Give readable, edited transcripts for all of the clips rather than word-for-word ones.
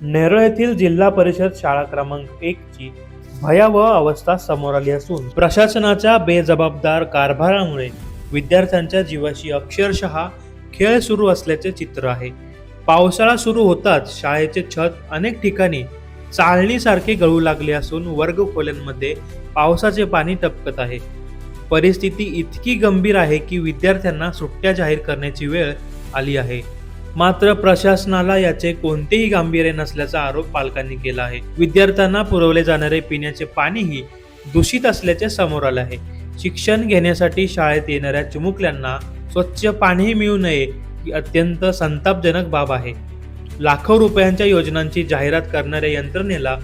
नेरळ येथील जिल्हा परिषद शाळा क्रमांक 1 ची भयावह अवस्था समोर आली असून प्रशासनाच्या बेजबाबदार कारभारामुळे विद्यार्थ्यांच्या जीवाशी अक्षरशः खेळ सुरू असल्याचे चित्र आहे. पावसाळा सुरू होताच शाळेचे छत अनेक ठिकाणी चाळणीसारखे गळू लागले असून वर्ग खोल्यांमध्ये पावसाचे पाणी टपकत आहे. परिस्थिती इतकी गंभीर आहे की विद्यार्थ्यांना सुट्ट्या जाहीर करण्याची वेळ आली आहे. मात्र प्रशासनाला याचे कोणतेही गांभीर्य नसल्याचा आरोप पालकांनी केला आहे. विद्यार्थ्यांना पुरवले जाणारे पिण्याचे पाणीही दूषित असल्याचे समोर आले आहे. शिक्षण घेण्यासाठी शाळेत येणाऱ्या चिमुकल्यांना स्वच्छ पाणी मिळू नये ही अत्यंत संतापजनक बाब आहे. लाखो रुपयांच्या योजनांची जाहिरात करणाऱ्या यंत्रणेला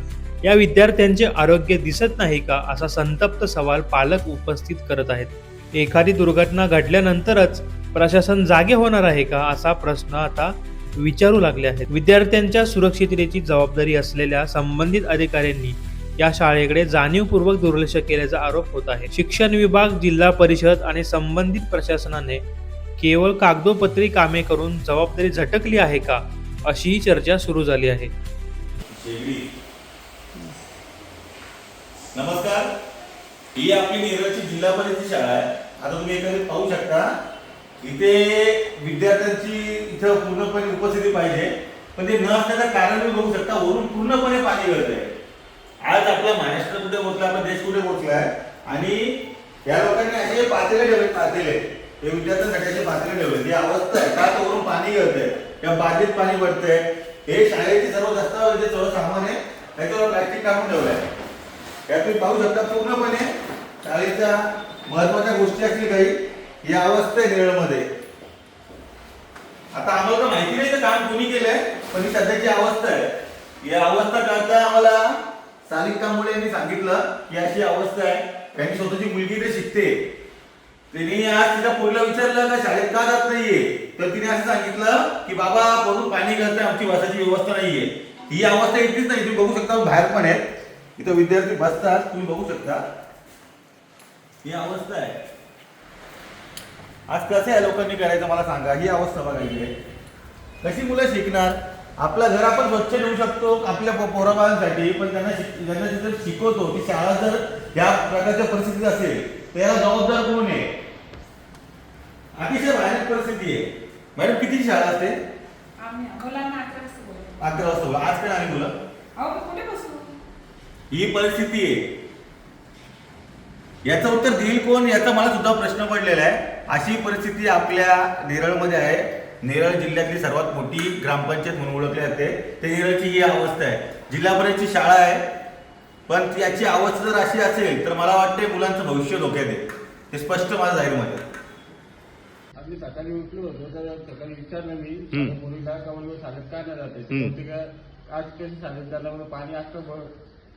या विद्यार्थ्यांचे आरोग्य दिसत नाही का, असा संतप्त सवाल पालक उपस्थित करत आहेत. एखादी दुर्घटना घडल्यानंतरच प्रशासन जागे होणार आहे का, असा प्रश्न आता विचारू लागले आहेत. विद्यार्थ्यांच्या सुरक्षिततेची जबाबदारी असलेल्या संबंधित अधिकाऱ्यांनी या शाळेकडे जाणीवपूर्वक दुर्लक्ष केल्याचा आरोप होत आहे. शिक्षण विभाग, जिल्हा परिषद आणि संबंधित प्रशासनाने केवळ कागदोपत्री कामे करून जबाबदारी झटकली आहे का, अशीही चर्चा सुरू झाली आहे. नमस्कार, ही आपली नेरळची जिल्हा परिषद शाळा आहे. आता तुम्ही एखादी पाहू शकता, इथे विद्यार्थ्यांची इथं पूर्णपणे उपस्थिती पाहिजे, पण ते न असण्याचं कारण तुम्ही बघू शकता, वरून पूर्णपणे पाणी गळतंय. आज आपला महाराष्ट्र कुठे पोहोचला, आपला देश कुठे पोहोचलाय, आणि या लोकांनी असे पातेले ठेवले, पातेले हे विद्यार्थ्यांसाठी असे पातेले ठेवले. ही अवस्था आहे का, तर वरून पाणी गळतंय, त्या बादलीत पाणी पडतंय. हे शाळेची सर्व दस्तावेज, सर्व सामान आहे, त्याच्यावर प्लास्टिक टाकून ठेवलंय. या तुम्ही पाहू शकता, पूर्णपणे शाळेच्या महत्वाच्या गोष्टी असतील काही ही अवस्था आहे नेरळमध्ये. आता आम्हाला तर माहिती नाही तर काम कोणी केलंय, पण ही सध्याची अवस्था आहे. या अवस्था कळता आम्हाला स्थानिक काममुळे यांनी सांगितलं की अशी अवस्था आहे. त्यांनी स्वतःची मुलगी इथे शिकते, तिने आज तिच्या पोरीला विचारलं का शाळेत का जात नाहीये, तर तिने असं सांगितलं की बाबा वरून पाणी गळतंय, आमची बसायची व्यवस्था नाहीये. ही अवस्था इतकीच नाही, तुम्ही बघू शकता बाहेर पण आहेत, इथं विद्यार्थी बसतात, तुम्ही बघू शकता ही अवस्था आहे. आज कसं आहे लोकांनी करायचं मला सांगा. ही अवस्था बघायची आहे, कशी मुलं शिकणार. आपलं घर आपण स्वच्छ ठेवू शकतो आपल्या पोराबाळांसाठी, पण त्यांना जिथं शिकवतो ती शाळा जर या प्रकारच्या परिस्थितीत असेल तर याला जबाबदार कोण आहे. अतिशय भयानक परिस्थिती आहे. मॅडम किती शाळा असते? 11 वाजता. आज काय आली मुलं, ही परिस्थिती आहे. याचं उत्तर देईल कोण, याचा मला सुद्धा प्रश्न पडलेला आहे. अशी परिस्थिती आपल्या नेरळमध्ये आहे. नेरळ जिल्ह्यातली सर्वात मोठी ग्रामपंचायत म्हणून ओळखली जाते, ते नेरळची ही अवस्था आहे. जिल्हा परिषदची शाळा आहे, पण याची अवस्था जर अशी असेल तर मला वाटते मुलांचं भविष्य धोक्यात आहे. ते स्पष्ट माझं जाहीर मत आहे. आम्ही सकाळी उठलो होतो, तर सकाळी विचारलं मी मुलीला का म्हणून शाळेत काय नाही जाते. आज कधी शाळेत झाला म्हणून पाणी असतं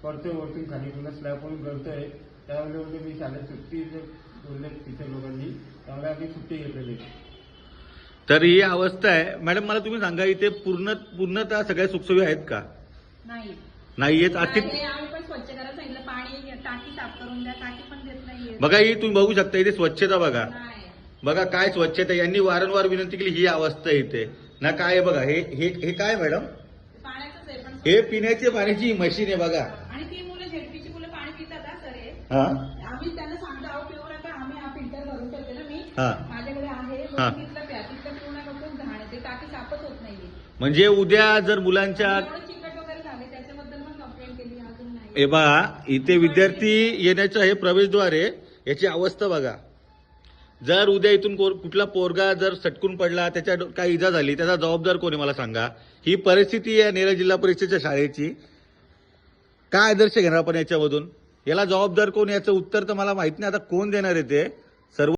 पडतोय वरतून खाली, तुला स्लॅबवरून गळतोय. त्यामुळे बोलतो मी शाळेत सुट्टी बोलले टीचर लोकांनी, त्यामुळे आम्ही सुट्टी घेतलेली. तर ही अवस्था आहे. मॅडम मला तुम्ही सांगा, इथे पूर्णतः सगळ्या सुखसोयी आहेत का? नाही येत. आम्ही पण स्वच्छ करायला सांगितलं, पाणी टाकी साफ करून द्या, टाकी पण देत नाहीये. बघा, ही तुम्ही बघू शकता, इथे स्वच्छता बघा. बघा काय स्वच्छता. यांनी वारंवार विनंती केली. ही अवस्था इथे ना काय आहे बघा. हे काय मॅडम, पाण्याचंच आहे, पण हे पिण्याच्या पाण्याची मशीन आहे बघा. आणि ती मुलं झेडपीची मुलं पाणी पितात हा सर हे. हा, आम्ही त्यांना सांगतो अहो पिऊ नका, आम्ही हा फिल्टर भरून ठेवते ना, मी हा, माझ्याकडे आहे, हा. तिथलं प्या, तिथलं पिऊ नका, खूप घाण आहे, ते टाकी साफच होत नाहीये. म्हणजे उद्या जर मुलांच्या एवढं चिकट वगैरे झाले, त्याच्याबद्दल पण कंप्लेंट केली, अजून नाही. हे बघा, इथे विद्यार्थी येण्याचं हे प्रवेशद्वार आहे. याची अवस्था बघा. जर उद्या इथून कुठला पोरगा जर सटकून पडला, त्याच्या काय इजा झाली, त्याचा जबाबदार कोणी मला सांगा. ही परिस्थिती आहे नेरळ जिल्हा परिषदेच्या शाळेची. काय आदर्श घेणार आपण याच्यामधून, याला जबाबदार कोण, याचं उत्तर तर मला माहित नाही. आता कोण देणार आहे ते सर्व